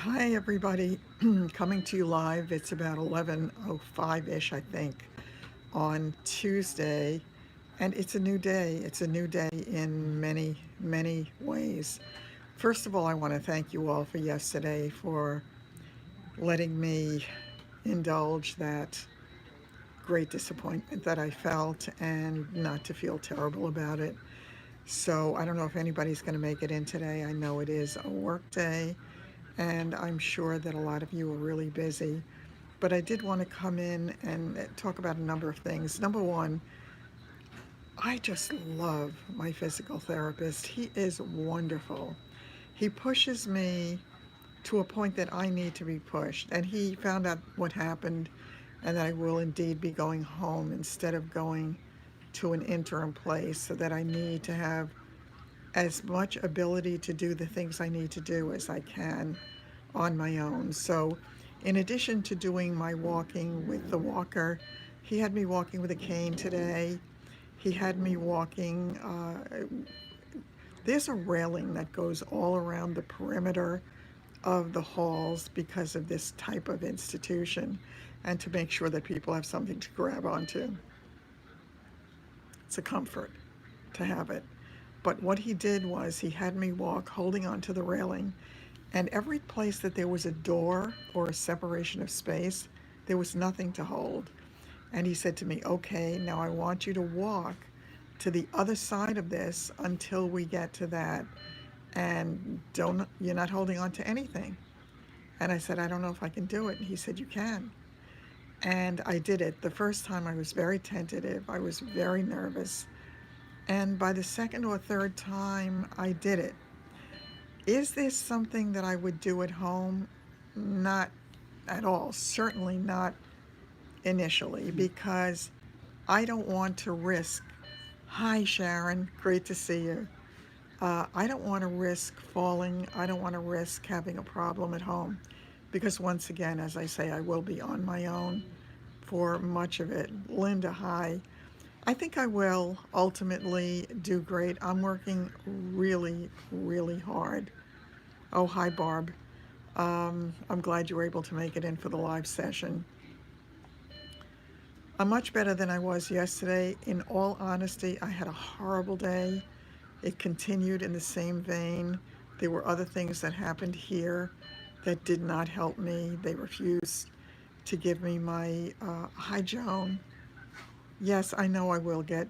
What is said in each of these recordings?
Hi everybody, coming to you live. It's about 11:05-ish, I think, on Tuesday, and it's a new day. It's a new day in many, many ways. First of all, I want to thank you all for yesterday for letting me indulge that great disappointment that I felt and not to feel terrible about it. So I don't know if anybody's going to make it in today. I know it is a work day, and I'm sure that a lot of you are really busy. But I did want to come in and talk about a number of things. Number one, I just love my physical therapist. He is wonderful. He pushes me to a point that I need to be pushed. And he found out what happened and that I will indeed be going home instead of going to an interim place, so that I need to have as much ability to do the things I need to do as I can on my own. So, in addition to doing my walking with the walker, he had me walking with a cane today. He had me walking. There's a railing that goes all around the perimeter of the halls because of this type of institution, and to make sure that people have something to grab onto. It's a comfort to have it. But what he did was he had me walk holding onto the railing, and every place that there was a door or a separation of space, there was nothing to hold. And he said to me, "Okay, now I want you to walk to the other side of this until we get to that. And you're not holding on to anything." And I said, "I don't know if I can do it." And he said, "You can." And I did it. The first time I was very tentative, I was very nervous. And by the second or third time I did it, is this something that I would do at home? Not at all. Certainly not initially, because I don't want to risk. Hi, Sharon. Great to see you. I don't want to risk falling. I don't want to risk having a problem at home, because once again, as I say, I will be on my own for much of it. Linda, hi. I think I will ultimately do great. I'm working really, really hard. Oh, hi, Barb. I'm glad you were able to make it in for the live session. I'm much better than I was yesterday. In all honesty, I had a horrible day. It continued in the same vein. There were other things that happened here that did not help me. They refused to give me my hi, Joan. Yes, I know I will get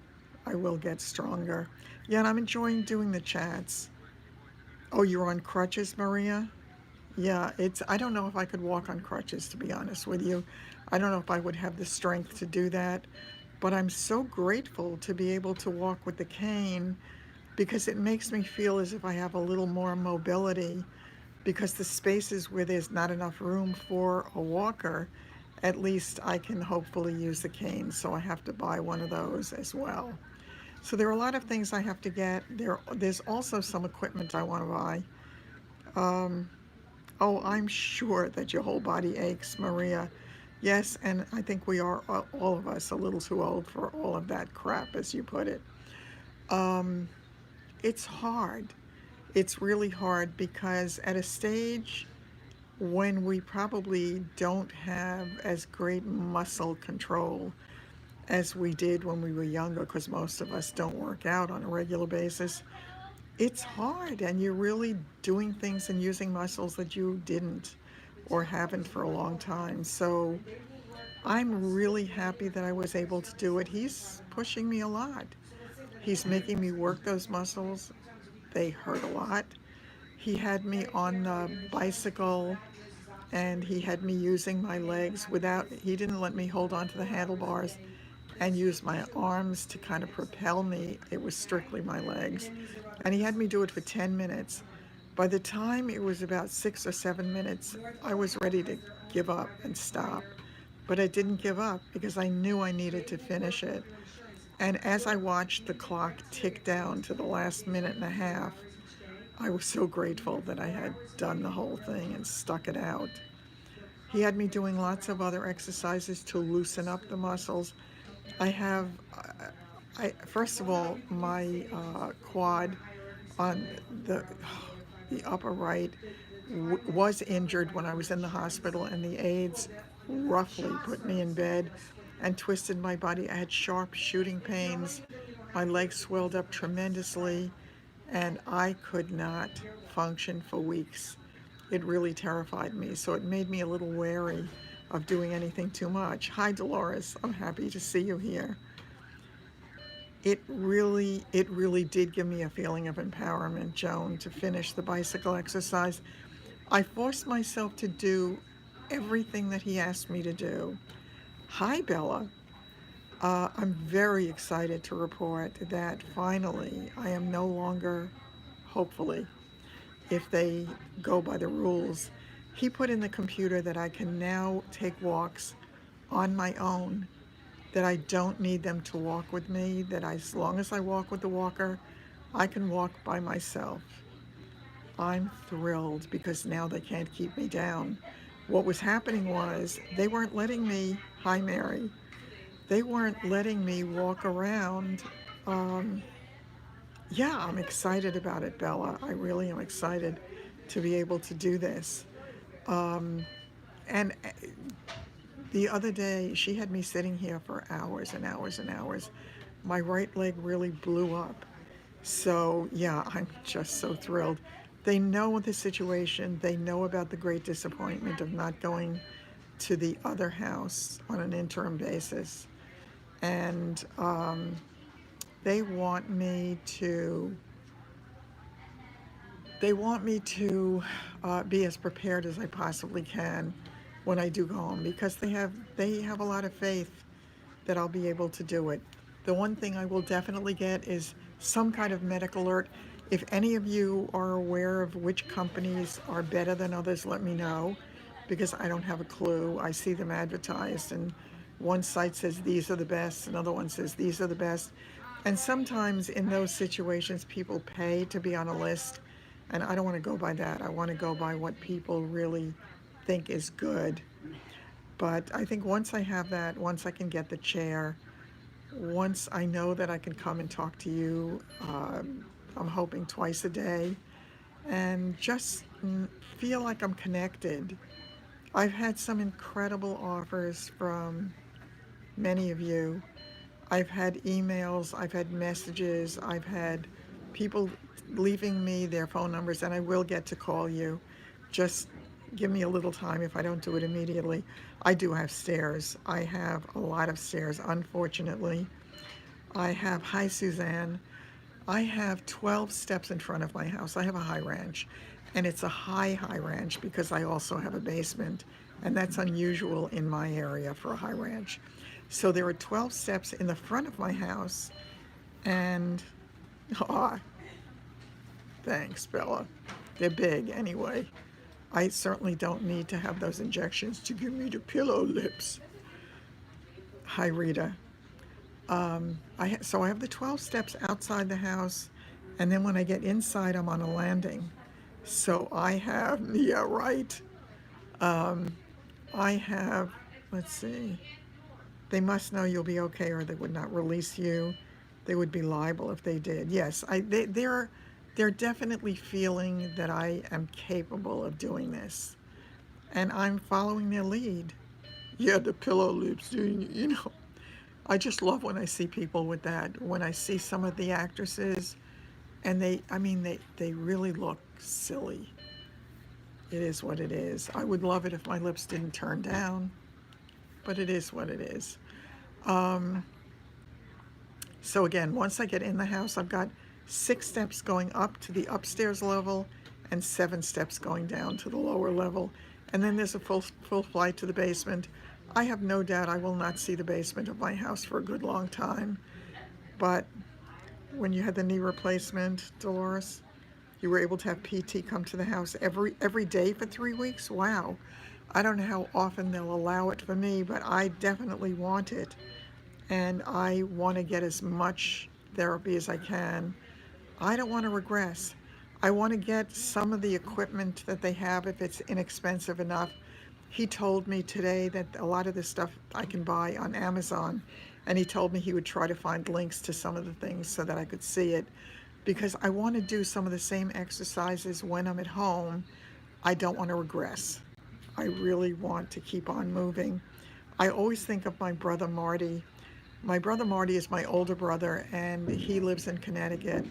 stronger. Yeah, and I'm enjoying doing the chats. Oh, you're on crutches, Maria? Yeah, I don't know if I could walk on crutches, to be honest with you. I don't know if I would have the strength to do that, but I'm so grateful to be able to walk with the cane, because it makes me feel as if I have a little more mobility, because the spaces where there's not enough room for a walker, at least I can hopefully use the cane, so I have to buy one of those as well. So there are a lot of things I have to get. There's also some equipment I want to buy. Oh, I'm sure that your whole body aches, Maria. Yes, and I think we are, all of us, a little too old for all of that crap, as you put it. It's hard. It's really hard, because at a stage when we probably don't have as great muscle control as we did when we were younger, because most of us don't work out on a regular basis, it's hard, and you're really doing things and using muscles that you didn't or haven't for a long time. So I'm really happy that I was able to do it. He's pushing me a lot. He's making me work those muscles. They hurt a lot. He had me on the bicycle, and he had me using my legs he didn't let me hold on to the handlebars and use my arms to kind of propel me. It was strictly my legs. And he had me do it for 10 minutes. By the time it was about 6 or 7 minutes, I was ready to give up and stop. But I didn't give up, because I knew I needed to finish it. And as I watched the clock tick down to the last minute and a half, I was so grateful that I had done the whole thing and stuck it out. He had me doing lots of other exercises to loosen up the muscles. I have, first of all, my quad on the upper right. was injured when I was in the hospital, and the aides roughly put me in bed and twisted my body. I had sharp shooting pains. My legs swelled up tremendously, and I could not function for weeks. It really terrified me, so it made me a little wary of doing anything too much. Hi, Dolores. I'm happy to see you here. It really did give me a feeling of empowerment, Joan, to finish the bicycle exercise. I forced myself to do everything that he asked me to do. Hi, Bella. I'm very excited to report that finally I am no longer, hopefully, if they go by the rules, he put in the computer that I can now take walks on my own, that I don't need them to walk with me, that as long as I walk with the walker, I can walk by myself. I'm thrilled because now they can't keep me down. What was happening was they weren't letting me, hi Mary, they weren't letting me walk around. Um, yeah, I'm excited about it, Bella. I really am excited to be able to do this. And the other day, she had me sitting here for hours and hours and hours. My right leg really blew up. So, yeah, I'm just so thrilled. They know the situation. They know about the great disappointment of not going to the other house on an interim basis. And they want me to they want me to be as prepared as I possibly can when I do go home, because they have a lot of faith that I'll be able to do it. The one thing I will definitely get is some kind of medical alert. If any of you are aware of which companies are better than others, let me know, because I don't have a clue. I see them advertised, and one site says these are the best, another one says these are the best. And sometimes in those situations, people pay to be on a list, and I don't want to go by that. I want to go by what people really think is good. But I think once I have that, once I can get the chair, once I know that I can come and talk to you, I'm hoping twice a day, and just feel like I'm connected. I've had some incredible offers from many of you. I've had emails, I've had messages, I've had people leaving me their phone numbers, and I will get to call you. Just give me a little time if I don't do it immediately. I do have stairs. I have a lot of stairs, unfortunately. I have, hi Suzanne, I have 12 steps in front of my house. I have a high ranch, and it's a high ranch because I also have a basement, and that's unusual in my area for a high ranch. So there are 12 steps in the front of my house, and oh, thanks, Bella. They're big anyway. I certainly don't need to have those injections to give me the pillow lips. Hi, Rita. So I have the 12 steps outside the house, and then when I get inside, I'm on a landing. So I have, yeah, right. I have, let's see, they must know you'll be okay, or they would not release you. They would be liable if they did. Yes, they're definitely feeling that I am capable of doing this, and I'm following their lead. Yeah, the pillow lips, you know. I just love when I see people with that. When I see some of the actresses, and they really look silly. It is what it is. I would love it if my lips didn't turn down, but it is what it is. So again, once I get in the house, I've got 6 steps going up to the upstairs level and 7 steps going down to the lower level. And then there's a full flight to the basement. I have no doubt I will not see the basement of my house for a good long time. But when you had the knee replacement, Dolores, you were able to have PT come to the house every day for 3 weeks? Wow. I don't know how often they'll allow it for me, but I definitely want it. And I want to get as much therapy as I can. I don't want to regress. I want to get some of the equipment that they have if it's inexpensive enough. He told me today that a lot of this stuff I can buy on Amazon, and he told me he would try to find links to some of the things so that I could see it, because I want to do some of the same exercises when I'm at home, I don't want to regress. I really want to keep on moving. I always think of my brother Marty. My brother Marty is my older brother, and he lives in Connecticut.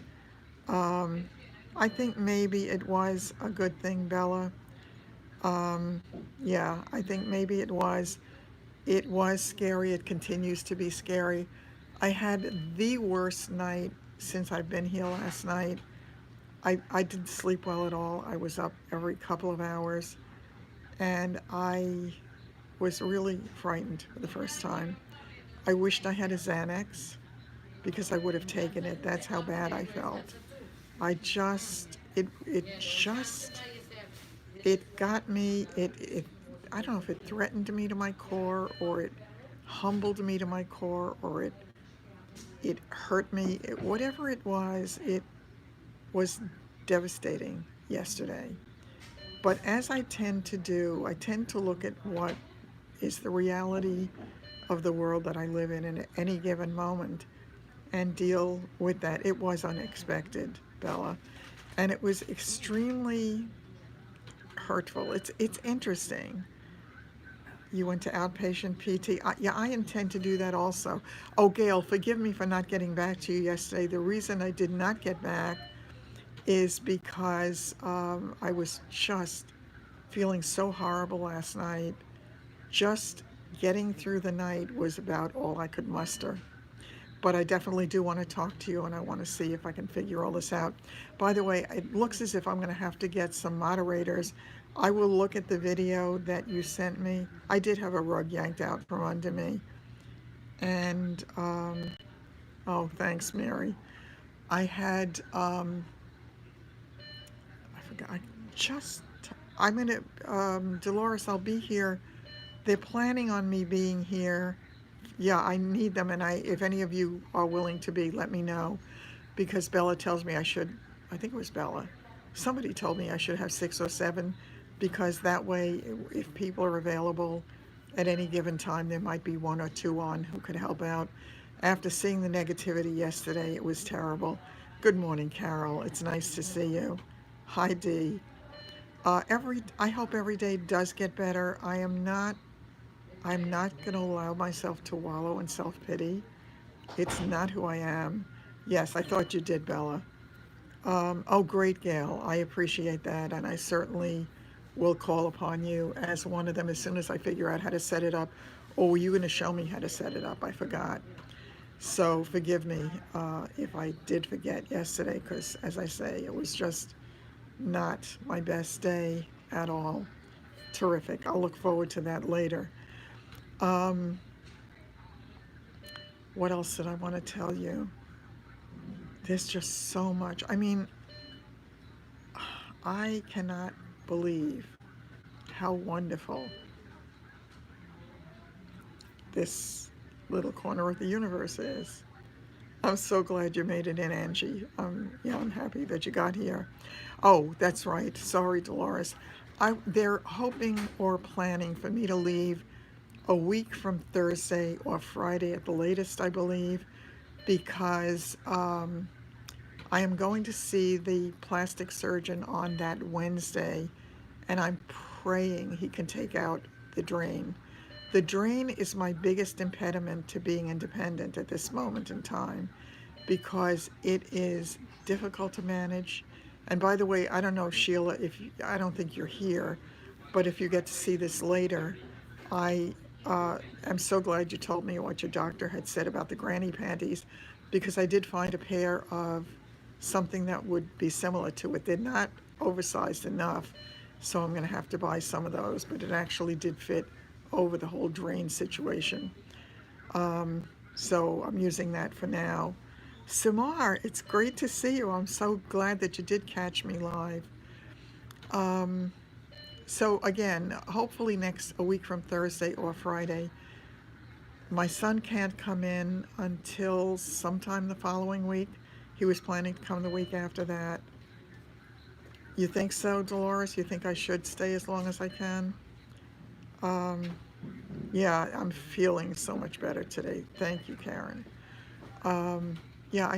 Um, I think maybe it was a good thing, Bella. Um, yeah, I think maybe it was. It was scary. It continues to be scary. I had the worst night since I've been here last night. I didn't sleep well at all. I was up every couple of hours, and I was really frightened for the first time. I wished I had a Xanax because I would have taken it. That's how bad I felt. It got me, I don't know if it threatened me to my core, or it humbled me to my core, or it hurt me. Whatever it was devastating yesterday. But as I tend to do, I tend to look at what is the reality of the world that I live in at any given moment and deal with that. It was unexpected, Bella, and it was extremely hurtful. It's interesting. You went to outpatient PT. Yeah, I intend to do that also. Oh, Gail, forgive me for not getting back to you yesterday. The reason I did not get back is because I was just feeling so horrible last night. Just getting through the night was about all I could muster. But I definitely do want to talk to you, and I want to see if I can figure all this out. By the way, it looks as if I'm going to have to get some moderators. I will look at the video that you sent me. I did have a rug yanked out from under me. And, oh, thanks, Mary. I had, I forgot, I'm going to, Dolores, I'll be here. They're planning on me being here. Yeah, I need them, and if any of you are willing to be, let me know, because Bella tells me I should, I think it was Bella, somebody told me I should have 6 or 7, because that way, if people are available at any given time, there might be 1 or 2 on who could help out. After seeing the negativity yesterday, it was terrible. Good morning, Carol. It's nice to see you. Hi, Dee. I hope every day does get better. I'm not going to allow myself to wallow in self-pity. It's not who I am. Yes, I thought you did, Bella. Oh, great, Gail. I appreciate that, and I certainly will call upon you as one of them as soon as I figure out how to set it up. Or were you going to show me how to set it up? I forgot. So forgive me if I did forget yesterday, because as I say, it was just not my best day at all. Terrific. I'll look forward to that later. Um, what else did I want to tell you? There's just so much. I mean, I cannot believe how wonderful this little corner of the universe is. I'm so glad you made it in, Angie. Yeah, I'm happy that you got here. Oh, that's right. Sorry, Dolores. They're hoping or planning for me to leave a week from Thursday or Friday at the latest, I believe, because I am going to see the plastic surgeon on that Wednesday, and I'm praying he can take out the drain. The drain is my biggest impediment to being independent at this moment in time, because it is difficult to manage. And by the way, I don't know, Sheila, I don't think you're here, but if you get to see this later, I am so glad you told me what your doctor had said about the granny panties, because I did find a pair of something that would be similar to it. They're not oversized enough, so I'm going to have to buy some of those, but it actually did fit over the whole drain situation. So I'm using that for now. Samar, it's great to see you. I'm so glad that you did catch me live. So again, hopefully a week from Thursday or Friday. My son can't come in until sometime the following week. He was planning to come the week after that. You think so, Dolores? You think I should stay as long as I can? Yeah, I'm feeling so much better today. Thank you, Karen. Yeah,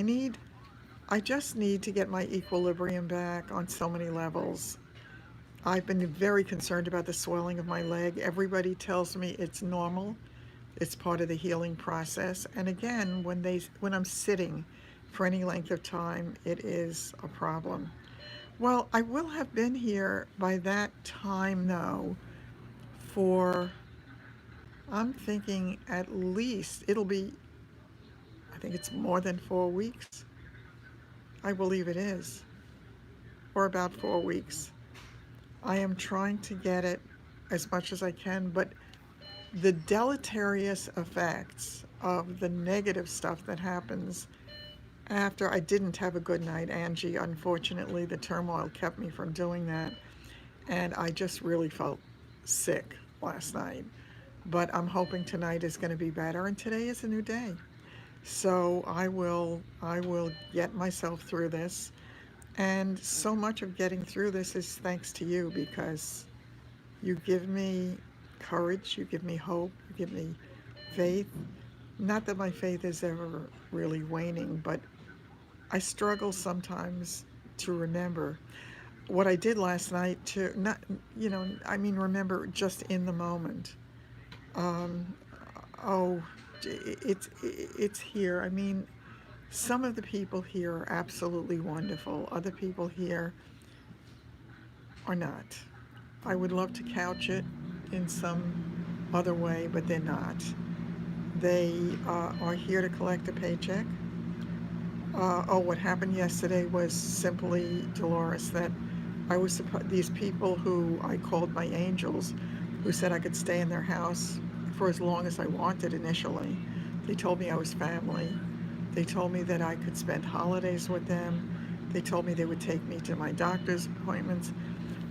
I just need to get my equilibrium back on so many levels. I've been very concerned about the swelling of my leg. Everybody tells me it's normal. It's part of the healing process. And again, when I'm sitting for any length of time, it is a problem. Well, I will have been here by that time though for, I'm thinking at least it'll be, I think it's more than 4 weeks. I believe it is, or about 4 weeks. I am trying to get it as much as I can, but the deleterious effects of the negative stuff that happens after I didn't have a good night, Angie, unfortunately, the turmoil kept me from doing that, and I just really felt sick last night. But I'm hoping tonight is going to be better, and today is a new day. So I will get myself through this. And so much of getting through this is thanks to you, because you give me courage, you give me hope, you give me faith. Not that my faith is ever really waning, but I struggle sometimes to remember what I did last night, to not, I mean, remember just in the moment. Um, oh, it's here. I mean, some of the people here are absolutely wonderful. Other people here are not. I would love to couch it in some other way, but they're not. They are here to collect a paycheck. What happened yesterday was simply, Dolores, that these people who I called my angels, who said I could stay in their house for as long as I wanted initially. They told me I was family. They told me that I could spend holidays with them. They told me they would take me to my doctor's appointments.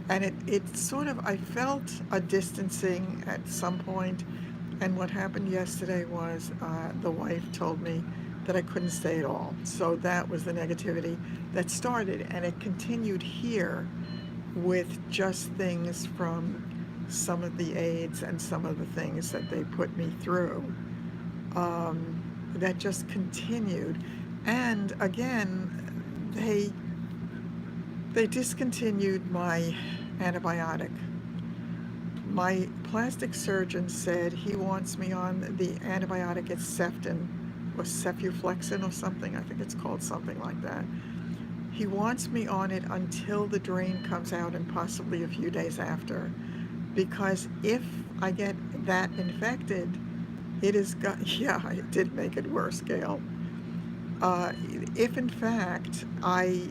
And it sort of, I felt a distancing at some point. And what happened yesterday was the wife told me that I couldn't stay at all. So that was the negativity that started. And it continued here with just things from some of the aids and some of the things that they put me through. That just continued. And again, they discontinued my antibiotic. My plastic surgeon said he wants me on the antibiotic. It's Ceftin or Cefuflexin or something. I think it's called something like that. He wants me on it until the drain comes out, and possibly a few days after. Because if I get that infected, it is got, yeah, it did make it worse, Gail. If in fact I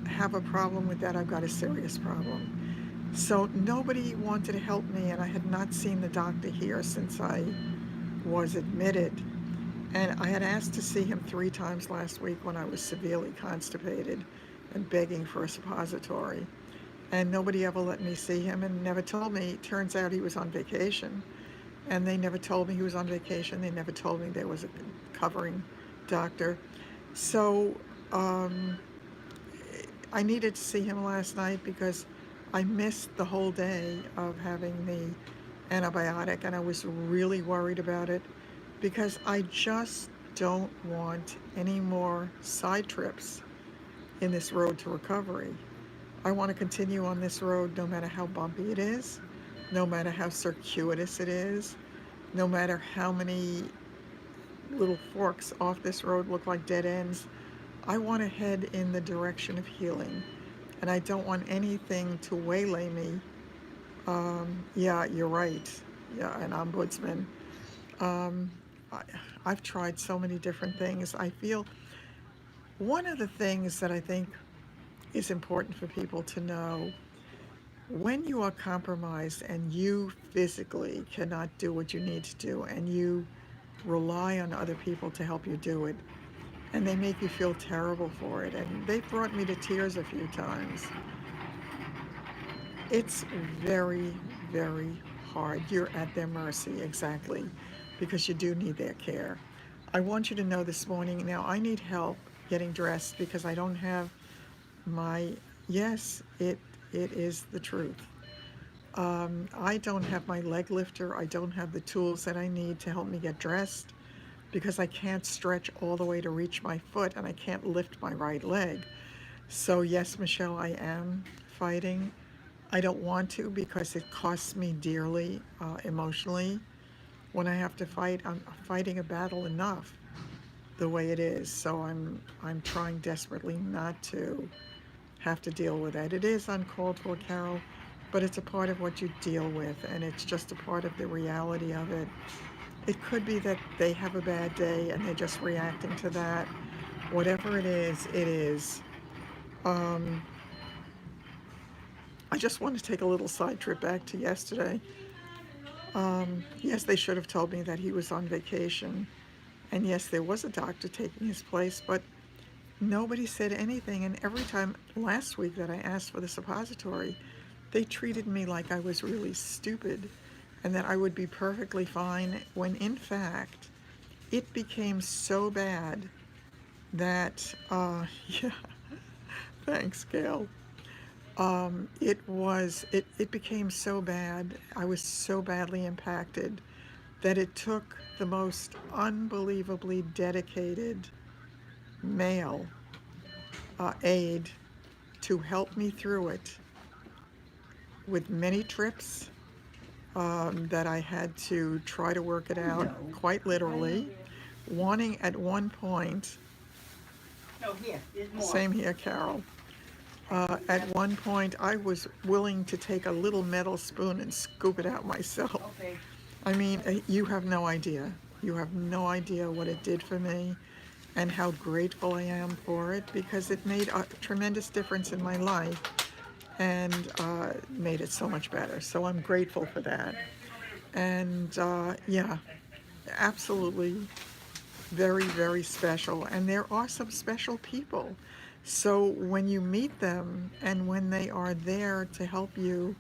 have a problem with that, I've got a serious problem. So nobody wanted to help me, and I had not seen the doctor here since I was admitted. And I had asked to see him 3 times last week when I was severely constipated and begging for a suppository. And nobody ever let me see him and never told me. It turns out he was on vacation. And they never told me he was on vacation. They never told me there was a covering doctor. So I needed to see him last night because I missed the whole day of having the antibiotic, and I was really worried about it because I just don't want any more side trips in this road to recovery. I want to continue on this road no matter how bumpy it is, no matter how circuitous it is, no matter how many little forks off this road look like dead ends. I want to head in the direction of healing, and I don't want anything to waylay me. Yeah, you're right. Yeah, an ombudsman. Um, I, I've tried so many different things. I feel one of the things that I think is important for people to know, when you are compromised and you physically cannot do what you need to do, and you rely on other people to help you do it, and they make you feel terrible for it, and they've brought me to tears a few times. It's very, very hard. You're at their mercy, exactly, because you do need their care. I want you to know this morning, now I need help getting dressed because I don't have my, yes, it is the truth. I don't have my leg lifter. I don't have the tools that I need to help me get dressed because I can't stretch all the way to reach my foot, and I can't lift my right leg. So yes, Michelle, I am fighting. I don't want to because it costs me dearly emotionally when I have to fight. I'm fighting a battle enough the way it is, so I'm trying desperately not to have to deal with that. It is uncalled for, Carol, but it's a part of what you deal with, and it's just a part of the reality of it. It could be that they have a bad day and they're just reacting to that. Whatever it is, it is. Um, I just want to take a little side trip back to yesterday. Yes, they should have told me that he was on vacation. And yes, there was a doctor taking his place, but nobody said anything. And every time last week that I asked for the suppository, they treated me like I was really stupid and that I would be perfectly fine, when in fact, it became so bad that, yeah, thanks, Gail. It became so bad, I was so badly impacted that it took the most unbelievably dedicated male aide to help me through it, with many trips that I had to try to work it out, quite literally, wanting at one point, No, here, there's more. same here, Carol, at one point I was willing to take a little metal spoon and scoop it out myself. Okay. I mean, you have no idea. You have no idea what it did for me and how grateful I am for it, because it made a tremendous difference in my life and made it so much better. So I'm grateful for that. And yeah, absolutely very, very special. And there are some special people. So when you meet them and when they are there to help you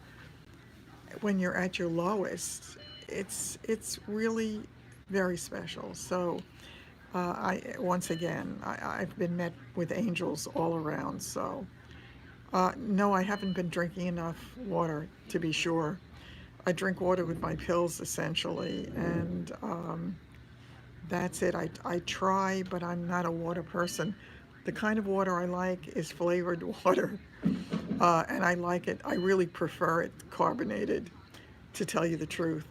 when you're at your lowest, it's really very special. So I once again, I've been met with angels all around. So no, I haven't been drinking enough water, to be sure. I drink water with my pills essentially, and that's it. I try, but I'm not a water person. The kind of water I like is flavored water, and I like it. I really prefer it carbonated, to tell you the truth.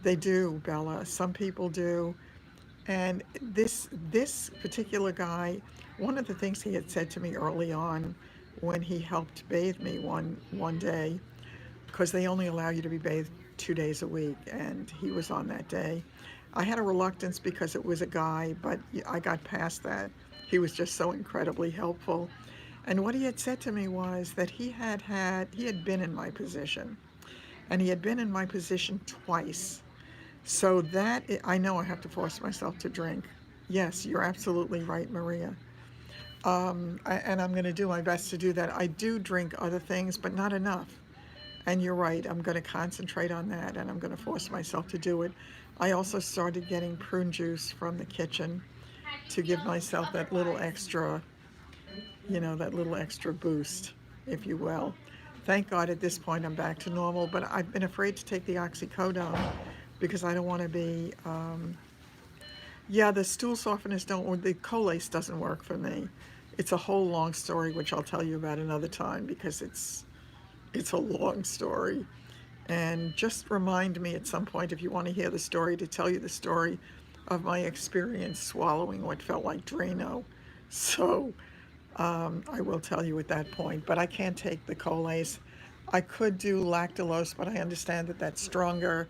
They do, Bella. Some people do. And this particular guy, one of the things he had said to me early on when he helped bathe me one day, because they only allow you to be bathed 2 days a week, and he was on that day. I had a reluctance because it was a guy, but I got past that. He was just so incredibly helpful. And what he had said to me was that he had been in my position, and he had been in my position twice. So I know I have to force myself to drink. Yes, you're absolutely right, Maria. And I'm going to do my best to do that. I do drink other things, but not enough. And you're right, I'm going to concentrate on that, and I'm going to force myself to do it. I also started getting prune juice from the kitchen to give myself that little extra, that little extra boost, if you will. Thank God at this point I'm back to normal, but I've been afraid to take the oxycodone because I don't want to be, yeah, the stool softeners don't, or the Colace doesn't work for me. It's a whole long story, which I'll tell you about another time because it's a long story. And just remind me at some point, if you want to hear the story, to tell you the story of my experience swallowing what felt like Drano. So I will tell you at that point, but I can't take the Colace. I could do lactulose, but I understand that that's stronger.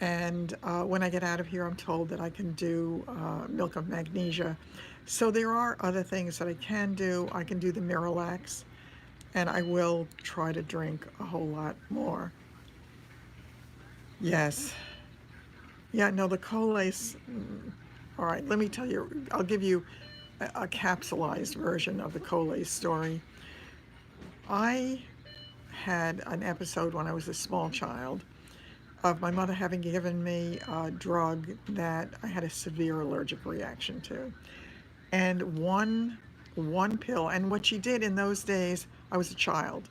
And when I get out of here, I'm told that I can do milk of magnesia. So there are other things that I can do. I can do the Miralax, and I will try to drink a whole lot more. Yes. Yeah, no, the Colace. All right, let me tell you, I'll give you a capsulized version of the Colace story. I had an episode when I was a small child of my mother having given me a drug that I had a severe allergic reaction to. And one pill, and what she did in those days, I was a child.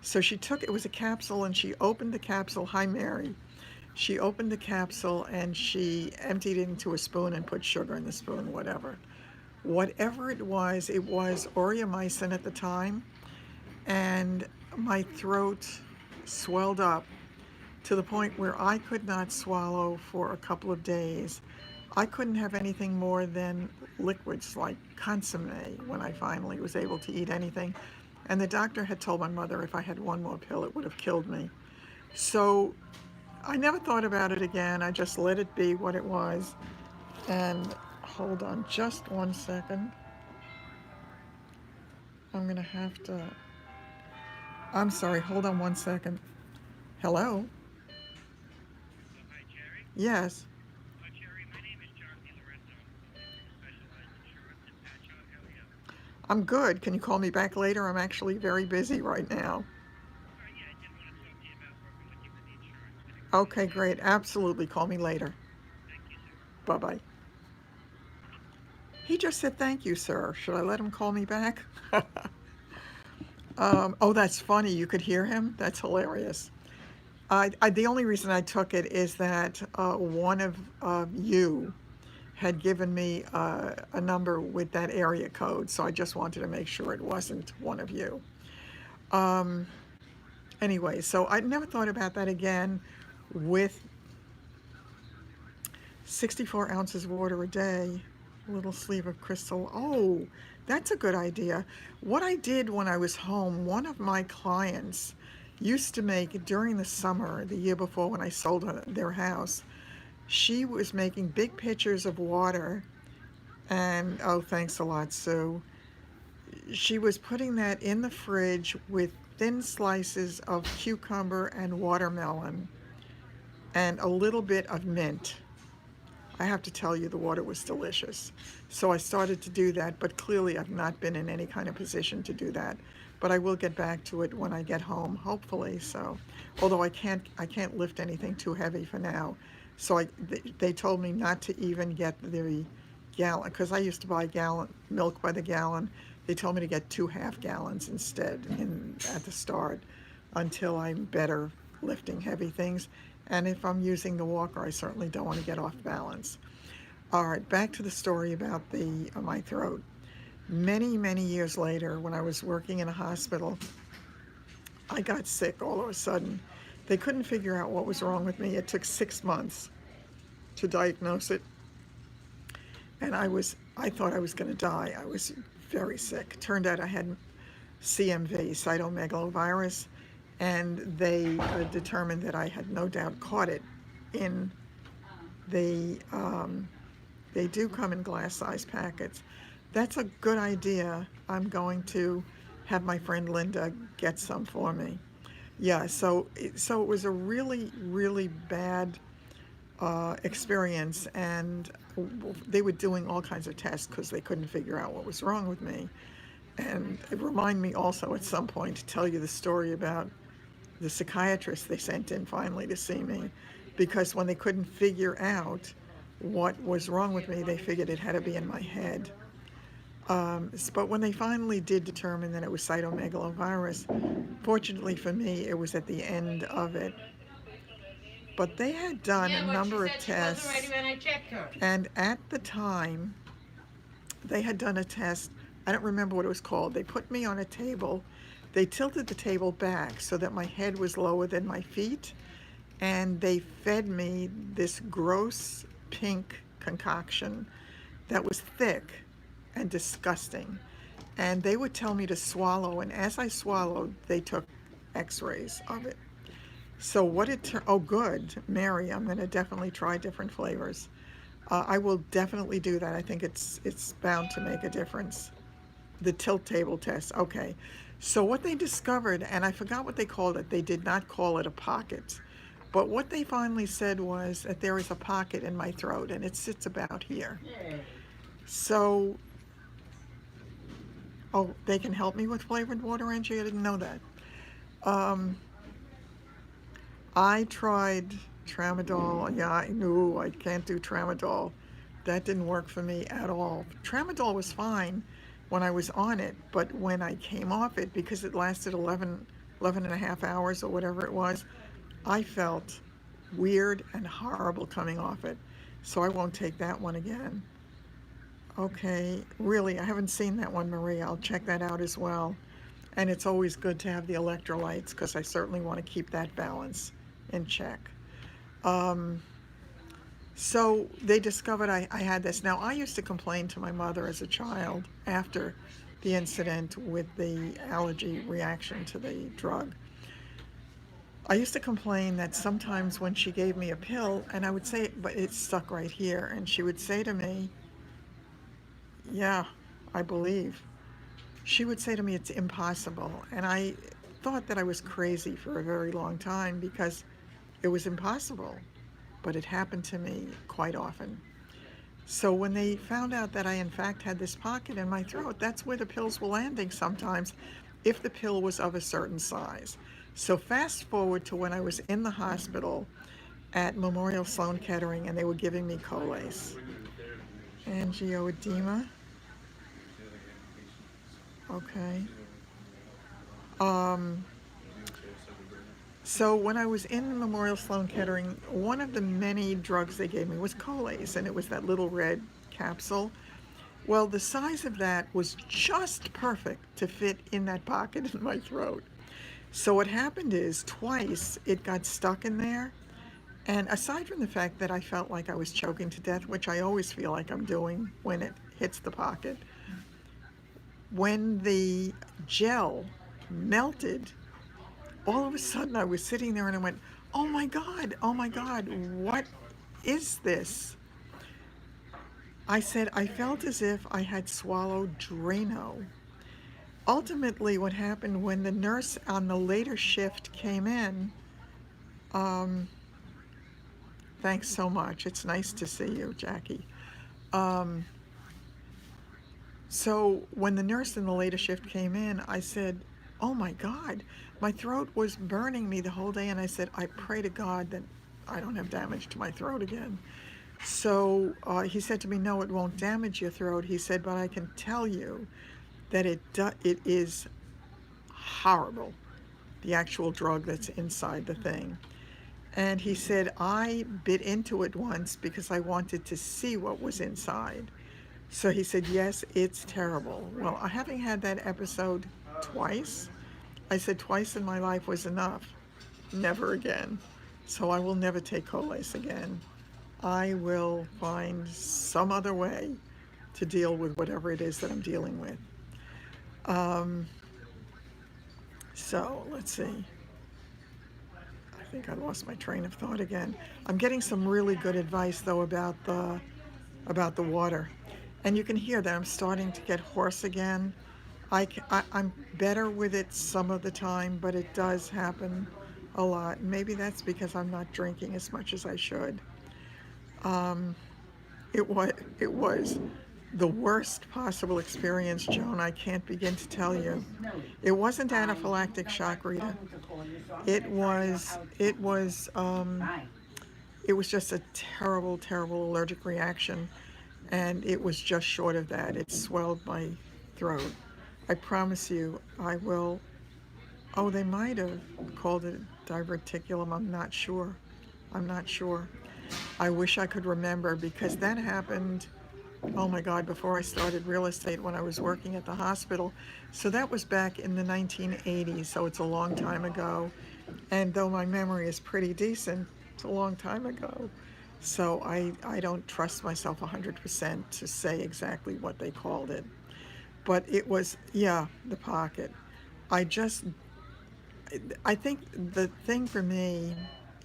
So she took, it was a capsule, and she opened the capsule. Hi, Mary. She opened the capsule and she emptied it into a spoon and put sugar in the spoon, whatever. Whatever it was aureomycin at the time. and my throat swelled up to the point where I could not swallow for a couple of days. I couldn't have anything more than liquids like consomme when I finally was able to eat anything. And the doctor had told my mother if I had one more pill, it would have killed me. So I never thought about it again. I just let it be what it was. And hold on just one second. I'm going to have to. I'm sorry, hold on one second. Hello? Hi, Jerry. Yes. Jerry, my name is John DiLorenzo. I'm calling from Specialized Insurance in Patchogue. How are you? I'm good. Can you call me back later? I'm actually very busy right now. Yeah, I did want to talk to you about working with you with the insurance. Can I call you Okay, again? great. Absolutely. Call me later. Thank you, sir. Bye bye. He just said thank you, sir. Should I let him call me back? Oh, that's funny. You could hear him? That's hilarious. The only reason I took it is that one of you had given me a number with that area code, so I just wanted to make sure it wasn't one of you. Um, anyway, so I never thought about that again with 64 ounces of water a day, a little sleeve of crystal. Oh, that's a good idea. What I did when I was home, one of my clients used to make during the summer, the year before when I sold their house, she was making big pitchers of water. And oh, thanks a lot, Sue. She was putting that in the fridge with thin slices of cucumber and watermelon and a little bit of mint. I have to tell you, the water was delicious. So I started to do that, but clearly I've not been in any kind of position to do that. But I will get back to it when I get home, hopefully. So, although I can't lift anything too heavy for now. So they told me not to even get the gallon, because I used to buy gallon milk by the gallon. They told me to get 2 half gallons instead at the start until I'm better lifting heavy things. And if I'm using the walker, I certainly don't want to get off balance. All right, back to the story about my throat. Many, many years later, when I was working in a hospital, I got sick all of a sudden. They couldn't figure out what was wrong with me. It took 6 months to diagnose it, and I thought I was going to die. I was very sick. Turned out I had CMV, cytomegalovirus, and they determined that I had no doubt caught it in the, they do come in glass-sized packets. That's a good idea. I'm going to have my friend Linda get some for me. Yeah, so it was a really, really bad experience, and they were doing all kinds of tests because they couldn't figure out what was wrong with me. And it reminded me also at some point to tell you the story about the psychiatrist they sent in finally to see me, because when they couldn't figure out what was wrong with me, they figured it had to be in my head. But when they finally did determine that it was cytomegalovirus, fortunately for me, it was at the end of it. But they had done a number of tests, When I checked her. and at the time, they had done a test. I don't remember what it was called. They put me on a table. They tilted the table back so that my head was lower than my feet, and they fed me this gross pink concoction that was thick and disgusting. And they would tell me to swallow, and as I swallowed, they took x-rays of it. So oh good, Mary, I'm gonna definitely try different flavors. I will definitely do that. I think it's bound to make a difference. The tilt table test, okay. So what they discovered, and I forgot what they called it, they did not call it a pocket. But what they finally said was that there is a pocket in my throat, and it sits about here. Yay. So, oh, they can help me with flavored water, Angie? I didn't know that. Um, I tried tramadol. Yeah, I knew I can't do tramadol. That didn't work for me at all. Tramadol was fine when I was on it, but when I came off it, because it lasted 11 and a half hours or whatever it was, I felt weird and horrible coming off it. So I won't take that one again. Okay, really, I haven't seen that one, Maria. I'll check that out as well. And it's always good to have the electrolytes because I certainly want to keep that balance in check. So they discovered I had this. Now, I used to complain to my mother as a child after the incident with the allergy reaction to the drug. I used to complain that sometimes when she gave me a pill, and I would say, but it's stuck right here, and she would say to me, yeah, I believe. She would say to me, it's impossible. And I thought that I was crazy for a very long time because it was impossible, but it happened to me quite often. So when they found out that I in fact had this pocket in my throat, that's where the pills were landing sometimes if the pill was of a certain size. So fast forward to when I was in the hospital at Memorial Sloan Kettering and they were giving me Colace. Angioedema. Okay. So when I was in Memorial Sloan Kettering, one of the many drugs they gave me was Colace, and it was that little red capsule. Well, the size of that was just perfect to fit in that pocket in my throat. So what happened is twice it got stuck in there. And aside from the fact that I felt like I was choking to death, which I always feel like I'm doing when it hits the pocket, when the gel melted, all of a sudden I was sitting there and I went, oh my God, what is this? I said, I felt as if I had swallowed Drano. Ultimately, what happened when the nurse on the later shift came in, um, thanks so much. It's nice to see you, Jackie. Um, so when the nurse in the later shift came in, I said, oh my God, my throat was burning me the whole day. And I said, I pray to God that I don't have damage to my throat again. So he said to me, no, it won't damage your throat. He said, but I can tell you that it is horrible, the actual drug that's inside the thing. And he said, I bit into it once because I wanted to see what was inside. So he said, yes, it's terrible. Well, having had that episode twice, I said twice in my life was enough. Never again. So I will never take Colace again. I will find some other way to deal with whatever it is that I'm dealing with. So let's see. I think I lost my train of thought again. I'm getting some really good advice though about the water, and you can hear that I'm starting to get hoarse again. I'm better with it some of the time, but it does happen a lot. Maybe that's because I'm not drinking as much as I should. It was the worst possible experience, Joan. I can't begin to tell you. It wasn't anaphylactic shock, Rita. It was just a terrible, terrible allergic reaction, and it was just short of that. It swelled my throat. I promise you, I will. Oh, they might have called it diverticulum. I'm not sure. I'm not sure. I wish I could remember because that happened, oh my God, before I started real estate when I was working at the hospital. So that was back in the 1980s, so it's a long time ago. And though my memory is pretty decent, it's a long time ago. So I don't trust myself 100% to say exactly what they called it. But it was, yeah, the pocket. I just, I think the thing for me,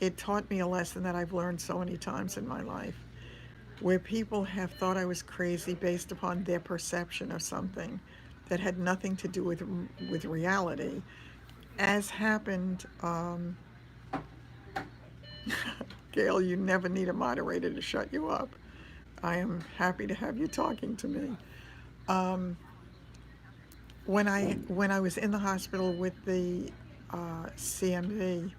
it taught me a lesson that I've learned so many times in my life, where people have thought I was crazy based upon their perception of something that had nothing to do with reality, as happened. Gail, you never need a moderator to shut you up. I am happy to have you talking to me. When I was in the hospital with the CMV,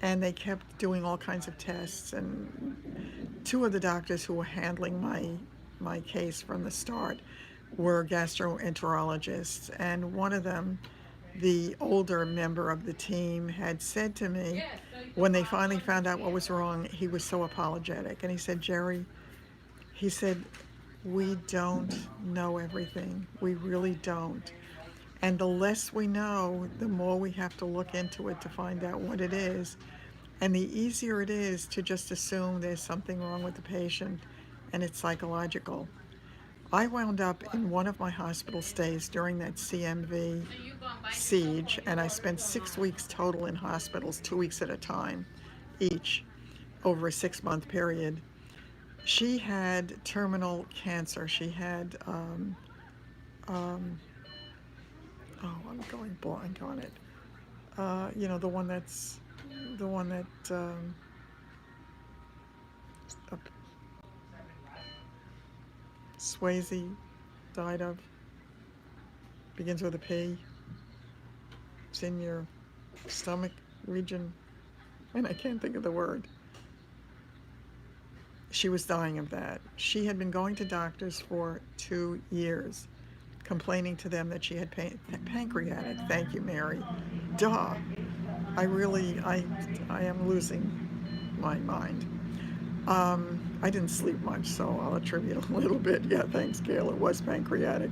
and they kept doing all kinds of tests, and two of the doctors who were handling my case from the start were gastroenterologists, and one of them, the older member of the team, had said to me when they finally found out what was wrong, he was so apologetic, and he said, Jerry, he said, we don't know everything. We really don't. And the less we know, the more we have to look into it to find out what it is. And the easier it is to just assume there's something wrong with the patient and it's psychological. I wound up in one of my hospital stays during that CMV siege, and I spent 6 weeks total in hospitals, 2 weeks at a time each, over a 6 month period. She had terminal cancer. She had, oh, I'm going blank on it. The one that uh, Swayze died of, begins with a P. It's in your stomach region, and I can't think of the word. She was dying of that. She had been going to doctors for 2 years, complaining to them that she had pancreatic. Thank you, Mary. Duh. I am losing my mind. I didn't sleep much, so I'll attribute a little bit. Yeah, thanks, Gail. It was pancreatic.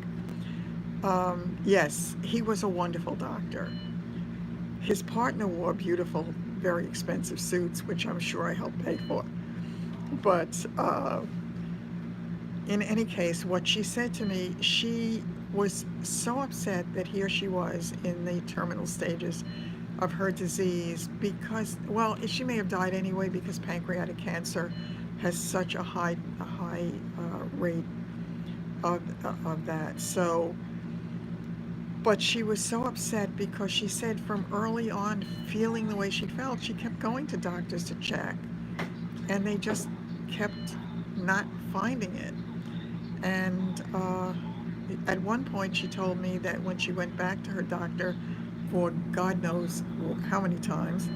Yes, he was a wonderful doctor. His partner wore beautiful, very expensive suits, which I'm sure I helped pay for. But in any case, what she said to me, she was so upset that here she was in the terminal stages of her disease because, well, she may have died anyway because pancreatic cancer has such a high rate of that. So, but she was so upset because she said from early on, feeling the way she felt, she kept going to doctors to check, and they just kept not finding it. And at one point, she told me that when she went back to her doctor for God knows how many times,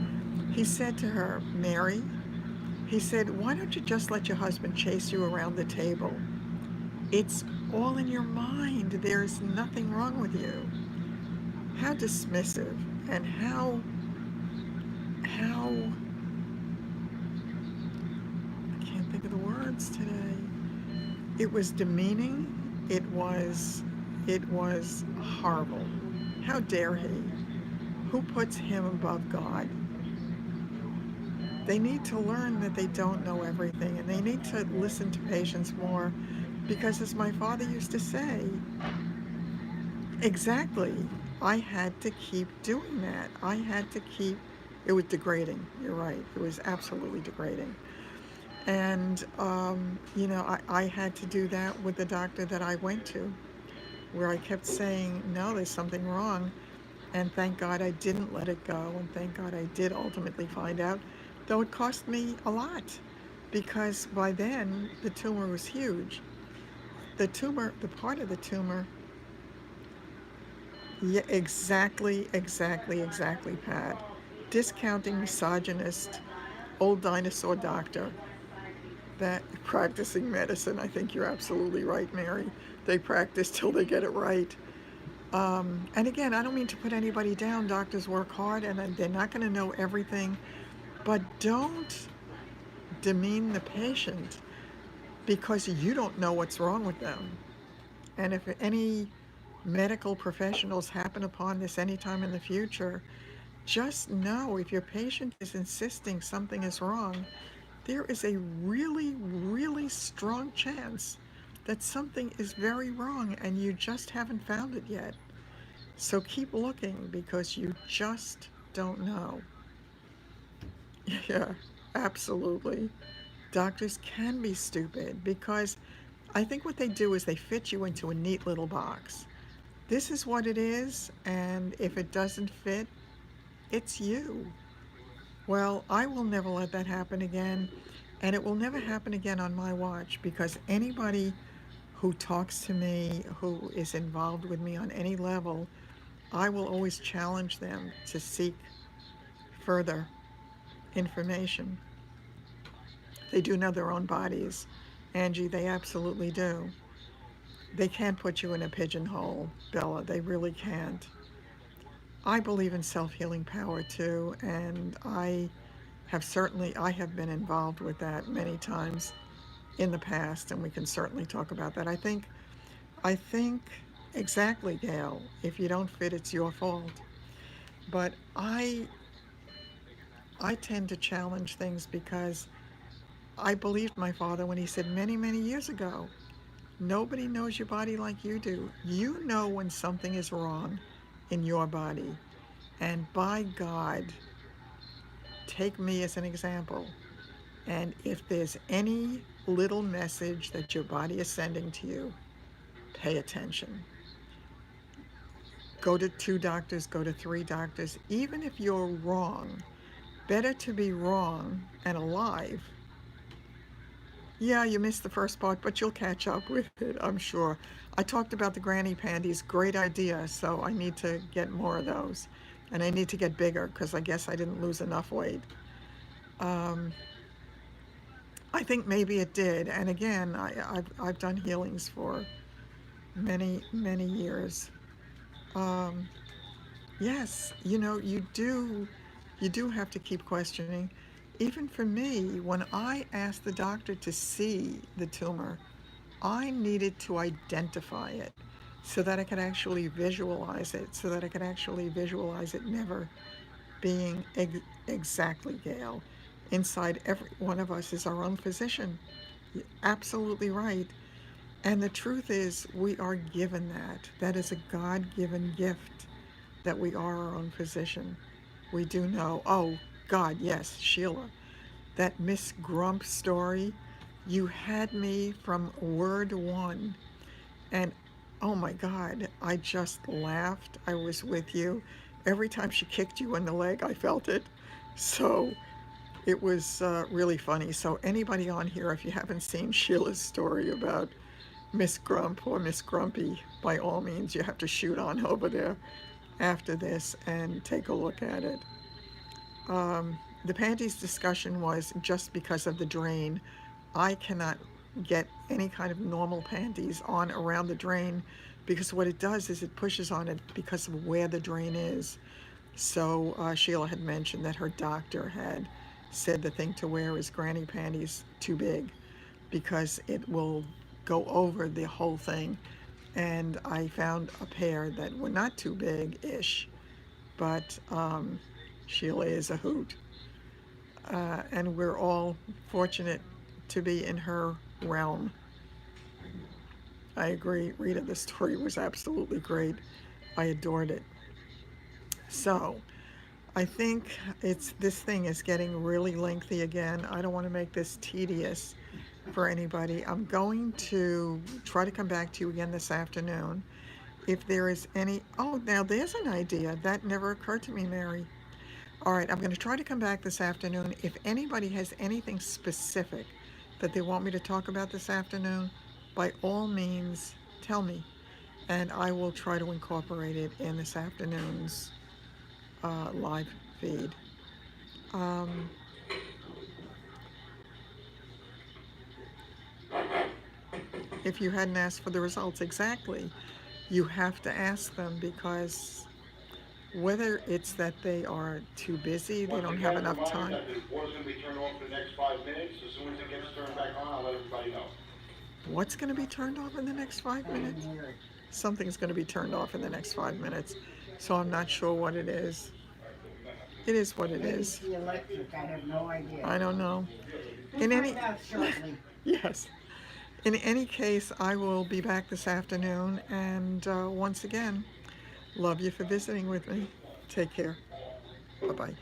he said to her, Mary, he said, why don't you just let your husband chase you around the table? It's all in your mind. There's nothing wrong with you. How dismissive and how, I can't think of the words today. It was demeaning. It was horrible. How dare he? Who puts him above God? They need to learn that they don't know everything, and they need to listen to patients more because, as my father used to say, exactly, I had to keep doing that. It was degrading. You're right. It was absolutely degrading. And, I had to do that with the doctor that I went to, where I kept saying, no, there's something wrong. And thank God I didn't let it go. And thank God I did ultimately find out, though it cost me a lot because by then the tumor was huge. The part of the tumor, yeah, exactly, Pat. Discounting misogynist, old dinosaur doctor that practicing medicine. I think you're absolutely right, Mary. They practice till they get it right. And again, I don't mean to put anybody down. Doctors work hard and they're not going to know everything, but don't demean the patient because you don't know what's wrong with them. And if any medical professionals happen upon this anytime in the future, just know if your patient is insisting something is wrong, there is a really, really strong chance that something is very wrong and you just haven't found it yet. So keep looking because you just don't know. Yeah, absolutely. Doctors can be stupid because I think what they do is they fit you into a neat little box. This is what it is, and if it doesn't fit, it's you. Well, I will never let that happen again, and it will never happen again on my watch because anybody who talks to me, who is involved with me on any level, I will always challenge them to seek further information. They do know their own bodies. Angie, they absolutely do. They can't put you in a pigeonhole, Bella. They really can't. I believe in self-healing power too, and I have been involved with that many times in the past, and we can certainly talk about that. I think Exactly, Gail. If you don't fit, it's your fault. But I tend to challenge things because I believed my father when he said many, many years ago, nobody knows your body like you do. You know when something is wrong in your body. And by God, take me as an example. And if there's any little message that your body is sending to you, pay attention. Go to 2 doctors, go to 3 doctors. Even if you're wrong, better to be wrong and alive. Yeah, you missed the first part, but you'll catch up with it, I'm sure. I talked about the granny panties, great idea, so I need to get more of those. And I need to get bigger because I guess I didn't lose enough weight. Um, I think maybe it did. And again, I've done healings for many, many years. Um, yes, you do have to keep questioning. Even for me, when I asked the doctor to see the tumor, I needed to identify it so that I could actually visualize it, so that I could actually visualize it never being exactly Gail. Inside every one of us is our own physician. You're absolutely right. And the truth is, we are given that. That is a God given gift that we are our own physician. We do know, oh, God, yes, Sheila, that Miss Grump story, you had me from word one. And oh my God, I just laughed. I was with you. Every time she kicked you in the leg, I felt it. So it was really funny. So, anybody on here, if you haven't seen Sheila's story about Miss Grump or Miss Grumpy, by all means, you have to shoot on over there after this and take a look at it. The panties discussion was just because of the drain. I cannot get any kind of normal panties on around the drain because what it does is it pushes on it because of where the drain is. So Sheila had mentioned that her doctor had said the thing to wear is granny panties too big because it will go over the whole thing. And I found a pair that were not too big-ish, but Sheila is a hoot. And we're all fortunate to be in her realm. I agree, Rita, the story was absolutely great. I adored it. So, I think this thing is getting really lengthy again. I don't want to make this tedious for anybody. I'm going to try to come back to you again this afternoon. If there is any, oh, now there's an idea. That never occurred to me, Mary. All right, I'm going to try to come back this afternoon. If anybody has anything specific that they want me to talk about this afternoon, by all means, tell me, and I will try to incorporate it in this afternoon's live feed. Um, if you hadn't asked for the results, exactly, you have to ask them because whether it's that they are too busy, they don't have enough time. That the water's going to be turned off for the next 5 minutes. As soon as it gets turned back on, I'll let everybody know. What's going to be turned off in the next 5 minutes? Something's going to be turned off in the next 5 minutes. So I'm not sure what it is. It is what it Maybe is. it's the electric, I have no idea. I don't know. We'll find out shortly. Yes. In any case, I will be back this afternoon. And once again, love you for visiting with me. Take care. Bye-bye.